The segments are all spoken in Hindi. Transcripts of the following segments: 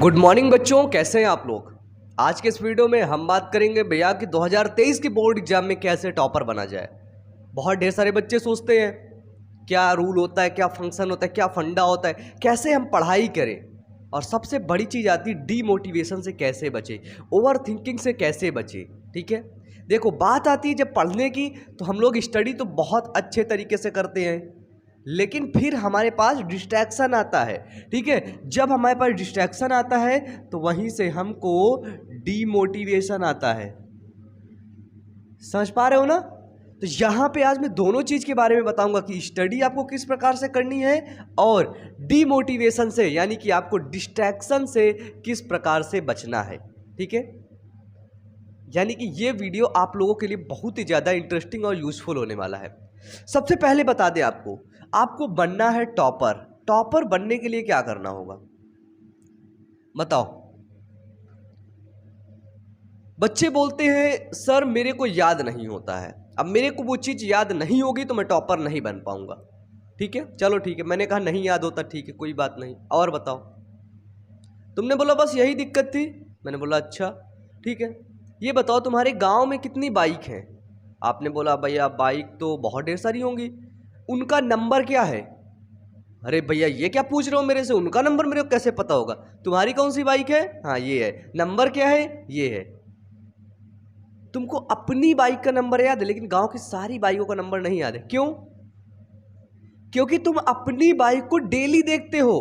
गुड मॉर्निंग बच्चों, कैसे हैं आप लोग। आज के इस वीडियो में हम बात करेंगे भैया कि 2023 के बोर्ड एग्जाम में कैसे टॉपर बना जाए। बहुत ढेर सारे बच्चे सोचते हैं क्या रूल होता है, क्या फंक्शन होता है, क्या फंडा होता है, कैसे हम पढ़ाई करें, और सबसे बड़ी चीज़ आती है डीमोटिवेशन से कैसे बचे, ओवर थिंकिंग से कैसे बचे। ठीक है, देखो बात आती है जब पढ़ने की, तो हम लोग स्टडी तो बहुत अच्छे तरीके से करते हैं, लेकिन फिर हमारे पास डिस्ट्रैक्शन आता है। ठीक है, जब हमारे पास डिस्ट्रैक्शन आता है तो वहीं से हमको डीमोटिवेशन आता है। समझ पा रहे हो ना। तो यहाँ पे आज मैं दोनों चीज़ के बारे में बताऊंगा कि स्टडी आपको किस प्रकार से करनी है और डीमोटिवेशन से यानी कि आपको डिस्ट्रैक्शन से किस प्रकार से बचना है। ठीक है, यानी कि ये वीडियो आप लोगों के लिए बहुत ही ज़्यादा इंटरेस्टिंग और यूजफुल होने वाला है। सबसे पहले बता दें आपको बनना है टॉपर। टॉपर बनने के लिए क्या करना होगा बताओ। बच्चे बोलते हैं सर मेरे को याद नहीं होता है, अब मेरे को वो चीज़ याद नहीं होगी तो मैं टॉपर नहीं बन पाऊंगा। ठीक है, चलो ठीक है, मैंने कहा नहीं याद होता, ठीक है कोई बात नहीं। और बताओ, तुमने बोला बस यही दिक्कत थी, मैंने बोला अच्छा ठीक है, ये बताओ तुम्हारे गांव में कितनी बाइक हैं। आपने बोला भैया बाइक तो बहुत ढेर सारी होंगी, उनका नंबर क्या है। अरे भैया ये क्या पूछ रहे हो मेरे से, उनका नंबर मेरे को कैसे पता होगा। तुम्हारी कौन सी बाइक है, हाँ ये है, नंबर क्या है, ये है। तुमको अपनी बाइक का नंबर याद है लेकिन गांव की सारी बाइकों का नंबर नहीं याद है। क्यों? क्योंकि तुम अपनी बाइक को डेली देखते हो,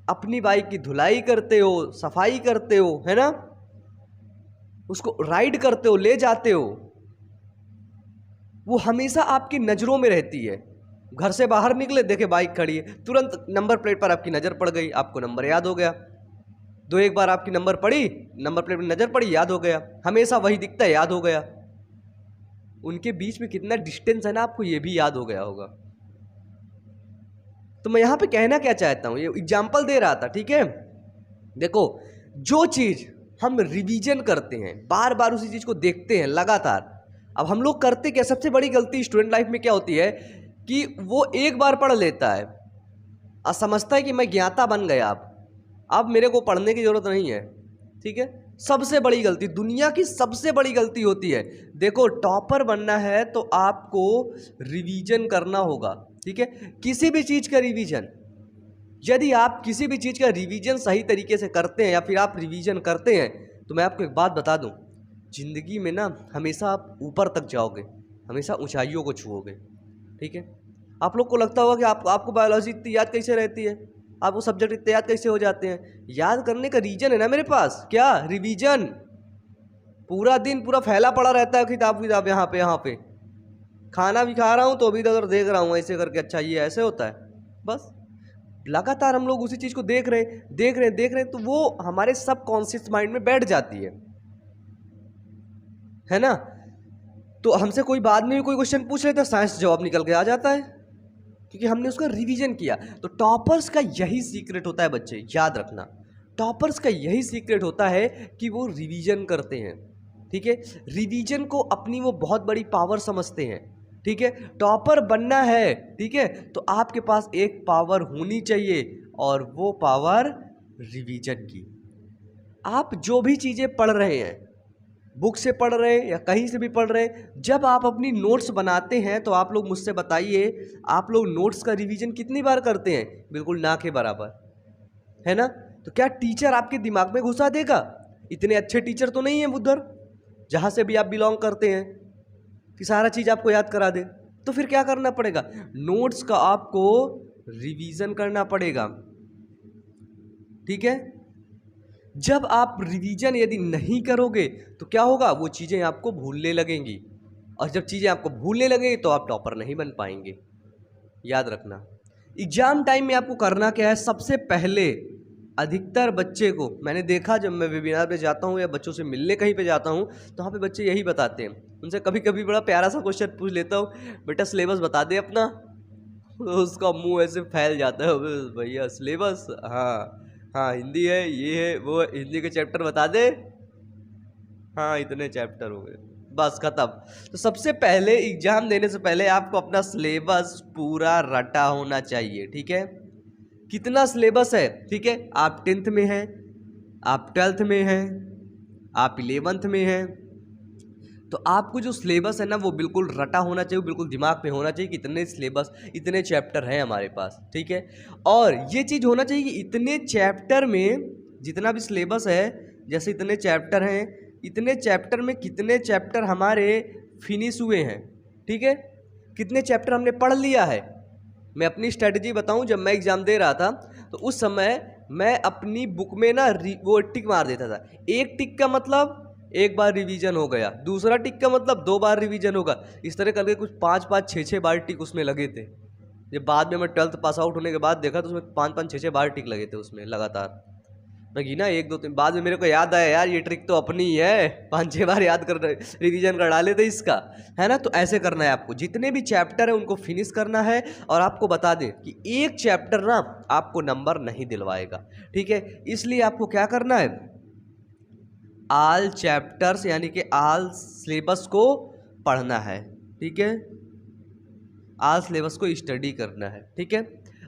अपनी बाइक की धुलाई करते हो, सफाई करते हो, है ना, उसको राइड करते हो, ले जाते हो, वो हमेशा आपकी नज़रों में रहती है। घर से बाहर निकले, देखे बाइक खड़ी है, तुरंत नंबर प्लेट पर आपकी नज़र पड़ गई, आपको नंबर याद हो गया। दो एक बार आपकी नंबर पड़ी, नंबर प्लेट पर नज़र पड़ी, याद हो गया, हमेशा वही दिखता है, याद हो गया। उनके बीच में कितना डिस्टेंस है ना, आपको ये भी याद हो गया होगा। तो मैं यहाँ पे कहना क्या चाहता हूँ, ये एग्जाम्पल दे रहा था। ठीक है, देखो जो चीज़ हम रिवीजन करते हैं, बार बार उसी चीज़ को देखते हैं लगातार। अब हम लोग करते क्या, सबसे बड़ी गलती स्टूडेंट लाइफ में क्या होती है कि वो एक बार पढ़ लेता है और समझता है कि मैं ज्ञाता बन गया, अब मेरे को पढ़ने की ज़रूरत नहीं है। ठीक है, सबसे बड़ी गलती, दुनिया की सबसे बड़ी गलती होती है। देखो टॉपर बनना है तो आपको रिवीजन करना होगा। ठीक है, किसी भी चीज़ का रिवीजन, यदि आप किसी भी चीज़ का रिवीजन सही तरीके से करते हैं या फिर आप रिवीजन करते हैं, तो मैं आपको एक बात बता दूं, ज़िंदगी में ना हमेशा आप ऊपर तक जाओगे, हमेशा ऊंचाइयों को छुओगे। ठीक है, आप लोग को लगता होगा कि आपको बायोलॉजी इतनी याद कैसे रहती है, आप वो सब्जेक्ट इतने याद कैसे हो जाते हैं। याद करने का रीजन है ना मेरे पास, क्या, रिवीजन। पूरा दिन पूरा फैला पड़ा रहता है किताब यहाँ पे खाना भी खा रहा हूँ तो अभी इधर देख रहा हूँ ऐसे करके, अच्छा ये ऐसे होता है। बस लगातार हम लोग उसी चीज़ को देख रहे हैं, तो वो हमारे सबकॉन्शियस माइंड में बैठ जाती है ना। तो हमसे कोई बाद में भी कोई क्वेश्चन पूछ लेता है, साइंस जवाब निकल के आ जाता है, क्योंकि हमने उसका रिवीजन किया। तो टॉपर्स का यही सीक्रेट होता है बच्चे, याद रखना, टॉपर्स का यही सीक्रेट होता है कि वो रिवीजन करते हैं। ठीक है, रिवीजन को अपनी वो बहुत बड़ी पावर समझते हैं। ठीक है, टॉपर बनना है, ठीक है, तो आपके पास एक पावर होनी चाहिए और वो पावर रिवीजन की। आप जो भी चीज़ें पढ़ रहे हैं, बुक से पढ़ रहे हैं या कहीं से भी पढ़ रहे हैं, जब आप अपनी नोट्स बनाते हैं तो आप लोग मुझसे बताइए, आप लोग नोट्स का रिवीजन कितनी बार करते हैं। बिल्कुल ना के बराबर, है ना। तो क्या टीचर आपके दिमाग में घुसा देगा? इतने अच्छे टीचर तो नहीं है उधर जहाँ से भी आप बिलोंग करते हैं कि सारा चीज़ आपको याद करा दे। तो फिर क्या करना पड़ेगा, नोट्स का आपको रिवीजन करना पड़ेगा। ठीक है, जब आप रिवीजन यदि नहीं करोगे तो क्या होगा, वो चीज़ें आपको भूलने लगेंगी, और जब चीज़ें आपको भूलने लगेंगी तो आप टॉपर नहीं बन पाएंगे। याद रखना, एग्जाम टाइम में आपको करना क्या है, सबसे पहले अधिकतर बच्चे को मैंने देखा, जब मैं वेबिनार पे जाता हूँ या बच्चों से मिलने कहीं पे जाता हूँ तो वहाँ पे बच्चे यही बताते हैं। उनसे कभी कभी बड़ा प्यारा सा क्वेश्चन पूछ लेता हूँ, बेटा सिलेबस बता दे अपना। उसका मुंह ऐसे फैल जाता है, भैया सिलेबस, हाँ हाँ हिंदी है, ये है वो है, हिंदी के चैप्टर बता दे, हाँ इतने चैप्टर हो गए, बस खत्म। तो सबसे पहले एग्जाम देने से पहले आपको अपना सिलेबस पूरा रटा होना चाहिए। ठीक है, कितना सिलेबस है, ठीक है, आप 10th में हैं, आप 12th में हैं, आप 11th में हैं, तो आपको जो सिलेबस है ना वो बिल्कुल रटा होना चाहिए, बिल्कुल दिमाग में होना चाहिए कि इतने सिलेबस, इतने चैप्टर हैं हमारे पास, ठीक है। और ये चीज़ होना चाहिए कि इतने चैप्टर में जितना भी सिलेबस है, जैसे इतने चैप्टर हैं, इतने चैप्टर में कितने चैप्टर हमारे फिनिश हुए हैं, ठीक है, कितने चैप्टर हमने पढ़ लिया है। मैं अपनी स्ट्रेटजी बताऊं, जब मैं एग्ज़ाम दे रहा था तो उस समय मैं अपनी बुक में ना वो टिक मार देता था। एक टिक का मतलब एक बार रिवीजन हो गया, दूसरा टिक का मतलब 2 बार रिवीजन होगा, इस तरह करके कुछ 5-5 6-6 बार टिक उसमें लगे थे। जब बाद में मैं 12th पास आउट होने के बाद देखा तो उसमें 5-5 6-6 बार टिक लगे थे उसमें लगातार। मैं गिना 1 2 3, बाद में मेरे को याद आया यार ये ट्रिक तो अपनी ही है, 5-6 बार याद कर रिवीजन कर डाले थे इसका, है ना। तो ऐसे करना है आपको, जितने भी चैप्टर है उनको फिनिश करना है। और आपको बता दें कि एक चैप्टर ना आपको नंबर नहीं दिलवाएगा, ठीक है। इसलिए आपको क्या करना है, ऑल चैप्टर्स यानी कि ऑल सिलेबस को पढ़ना है, ठीक है। ऑल सिलेबस को स्टडी करना है, ठीक है।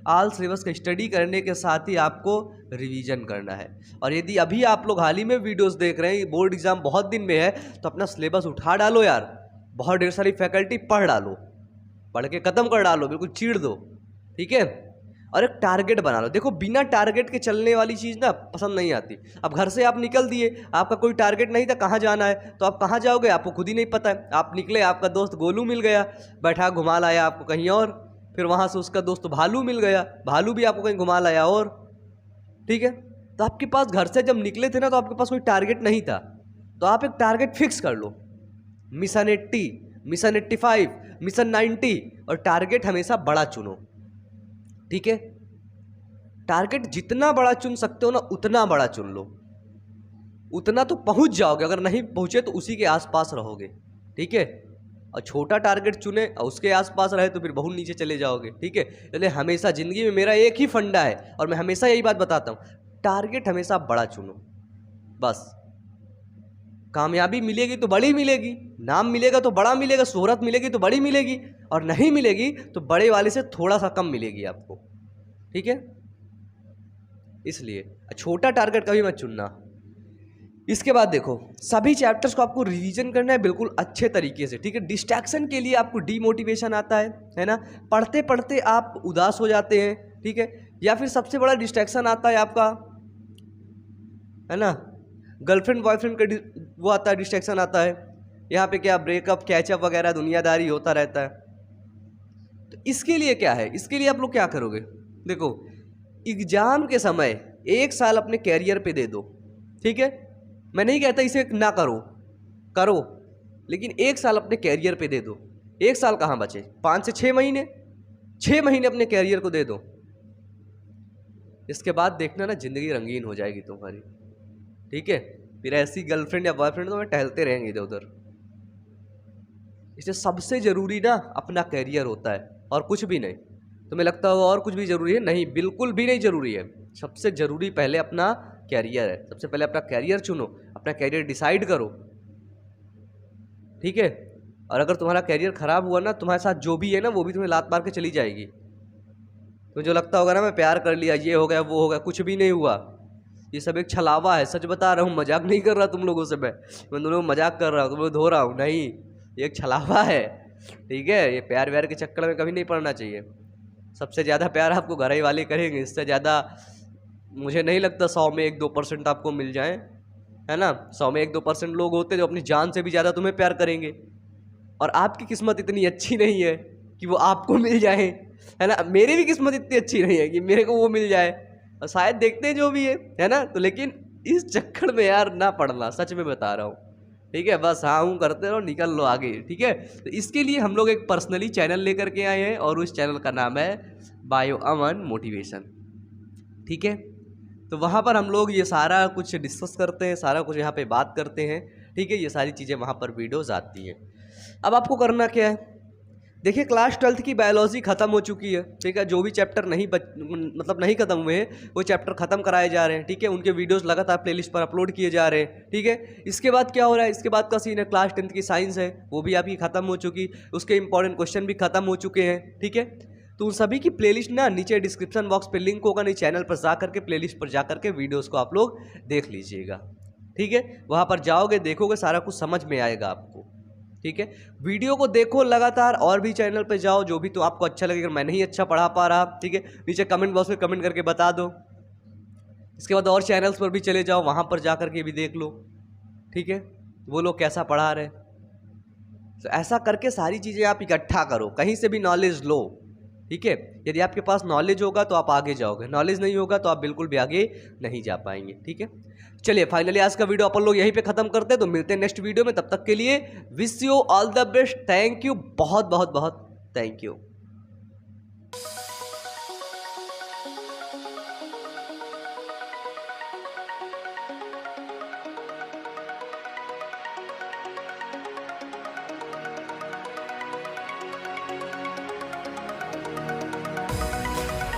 ऑल सिलेबस का स्टडी करने के साथ ही आपको रिवीजन करना है। और यदि अभी आप लोग हाल ही में वीडियोस देख रहे हैं, बोर्ड एग्जाम बहुत दिन में है, तो अपना सिलेबस उठा डालो यार, बहुत ढेर सारी फैकल्टी पढ़ डालो, पढ़ के ख़त्म कर डालो, बिल्कुल चीड़ दो, ठीक है। और एक टारगेट बना लो। देखो बिना टारगेट के चलने वाली चीज़ ना पसंद नहीं आती। अब घर से आप निकल दिए, आपका कोई टारगेट नहीं था कहाँ जाना है, तो आप कहाँ जाओगे आपको खुद ही नहीं पता है। आप निकले, आपका दोस्त गोलू मिल गया, बैठा घुमा लाया आपको कहीं और, फिर वहाँ से उसका दोस्त भालू मिल गया, भालू भी आपको कहीं घुमा लाया और, ठीक है। तो आपके पास घर से जब निकले थे ना, तो आपके पास कोई टारगेट नहीं था, तो आप एक टारगेट फिक्स कर लो, मिशन 80, मिशन 85, मिशन 90, और टारगेट हमेशा बड़ा चुनो, ठीक है। टारगेट जितना बड़ा चुन सकते हो ना उतना बड़ा चुन लो, उतना तो पहुंच जाओगे, अगर नहीं पहुंचे तो उसी के आसपास रहोगे, ठीक है। और छोटा टारगेट चुने और उसके आसपास रहे तो फिर बहुत नीचे चले जाओगे, ठीक है। इसलिए हमेशा ज़िंदगी में मेरा एक ही फंडा है और मैं हमेशा यही बात बताता हूँ, टारगेट हमेशा बड़ा चुनो, बस। कामयाबी मिलेगी तो बड़ी मिलेगी, नाम मिलेगा तो बड़ा मिलेगा, शोहरत मिलेगी तो बड़ी मिलेगी, और नहीं मिलेगी तो बड़े वाले से थोड़ा सा कम मिलेगी आपको, ठीक है। इसलिए छोटा टारगेट कभी मत चुनना। इसके बाद देखो, सभी चैप्टर्स को आपको रिवीजन करना है बिल्कुल अच्छे तरीके से, ठीक है। डिस्ट्रैक्शन के लिए आपको डीमोटिवेशन आता है ना, पढ़ते पढ़ते आप उदास हो जाते हैं, ठीक है। या फिर सबसे बड़ा डिस्ट्रैक्शन आता है आपका, है ना, गर्लफ्रेंड बॉयफ्रेंड का वो आता है, डिस्ट्रैक्शन आता है। यहाँ पे क्या ब्रेकअप कैचअप वगैरह दुनियादारी होता रहता है। तो इसके लिए क्या है, इसके लिए आप लोग क्या करोगे, देखो एग्जाम के समय 1 साल अपने कैरियर पे दे दो, ठीक है। मैं नहीं कहता इसे ना करो, करो, लेकिन 1 साल अपने कैरियर पे दे दो। 1 साल कहाँ बचे, 5 से 6 महीने, 6 महीने अपने कैरियर को दे दो। इसके बाद देखना ना जिंदगी रंगीन हो जाएगी तुम्हारी, ठीक है। फिर ऐसी गर्लफ्रेंड या बॉयफ्रेंड तो मैं टहलते रहेंगे इधर उधर। इसलिए सबसे ज़रूरी ना अपना कैरियर होता है और कुछ भी नहीं। तुम्हें लगता होगा और कुछ भी ज़रूरी है, नहीं, बिल्कुल भी नहीं ज़रूरी है। सबसे ज़रूरी पहले अपना कैरियर है, सबसे पहले अपना कैरियर चुनो, अपना कैरियर डिसाइड करो, ठीक है। और अगर तुम्हारा कैरियर ख़राब हुआ ना, तुम्हारे साथ जो भी है ना वो भी तुम्हें लात मार के चली जाएगी। तो जो लगता होगा ना मैं प्यार कर लिया, ये हो गया वो हो गया, कुछ भी नहीं हुआ। ये सब एक छलावा है, सच बता रहा हूँ, मजाक नहीं कर रहा तुम लोगों से, मैं तुम लोगों मजाक कर रहा हूँ, तुम लोग धो रहा हूँ, नहीं, ये एक छलावा है, ठीक है। ये प्यार व्यार के चक्कर में कभी नहीं पड़ना चाहिए। सबसे ज़्यादा प्यार आपको घर ही वाले करेंगे, इससे ज़्यादा मुझे नहीं लगता 100 में 1-2% आपको मिल जाए, है ना। 100 में 1-2% लोग होते जो अपनी जान से भी ज़्यादा तुम्हें प्यार करेंगे, और आपकी किस्मत इतनी अच्छी नहीं है कि वो आपको मिल जाए, है ना। मेरी भी किस्मत इतनी अच्छी नहीं है कि मेरे को वो मिल जाए, और शायद देखते हैं जो भी है ना। तो लेकिन इस चक्कर में यार ना पड़ना, सच में बता रहा हूँ, ठीक है। बस हाँ हूँ करते रहो, निकल लो आगे, ठीक है। तो इसके लिए हम लोग एक पर्सनली चैनल लेकर के आए हैं, और उस चैनल का नाम है बायो अमन मोटिवेशन, ठीक है। तो वहाँ पर हम लोग ये सारा कुछ डिस्कस करते हैं, सारा कुछ यहाँ पे बात करते हैं, ठीक है। ये सारी चीज़ें वहाँ पर वीडियोज़ आती हैं। अब आपको करना क्या है, देखिए क्लास 12th की बायोलॉजी ख़त्म हो चुकी है, ठीक है। जो भी चैप्टर मतलब नहीं ख़त्म हुए हैं वो चैप्टर ख़त्म कराए जा रहे हैं, ठीक है। उनके वीडियोस लगातार प्लेलिस्ट पर अपलोड किए जा रहे हैं, ठीक है। इसके बाद क्या हो रहा है, इसके बाद का सीन है क्लास 10th की साइंस है, वो भी आपकी ख़त्म हो चुकी, उसके इंपॉर्टेंट क्वेश्चन भी ख़त्म हो चुके हैं, ठीक है। तो उन सभी की प्लेलिस्ट ना नीचे डिस्क्रिप्शन बॉक्स पे लिंक होगा, नहीं चैनल पर जा करके प्लेलिस्ट पर जा करके वीडियोस को आप लोग देख लीजिएगा। ठीक है, वहाँ पर जाओगे देखोगे सारा कुछ समझ में आएगा आपको। ठीक है, वीडियो को देखो लगातार, और भी चैनल पे जाओ जो भी तो आपको अच्छा लगे। अगर मैं नहीं अच्छा पढ़ा पा रहा, ठीक है, नीचे कमेंट बॉक्स में कमेंट करके बता दो। इसके बाद और चैनल्स पर भी चले जाओ, वहाँ पर जा करके भी देख लो। ठीक है, वो लोग कैसा पढ़ा रहे। तो ऐसा करके सारी चीज़ें आप इकट्ठा करो, कहीं से भी नॉलेज लो। ठीक है, यदि आपके पास नॉलेज होगा तो आप आगे जाओगे, नॉलेज नहीं होगा तो आप बिल्कुल भी आगे नहीं जा पाएंगे। ठीक है, चलिए फाइनली आज का वीडियो अपन लोग यहीं पे खत्म करते हैं। तो मिलते हैं नेक्स्ट वीडियो में, तब तक के लिए wish you all the best. Thank you, बहुत बहुत बहुत थैंक यू।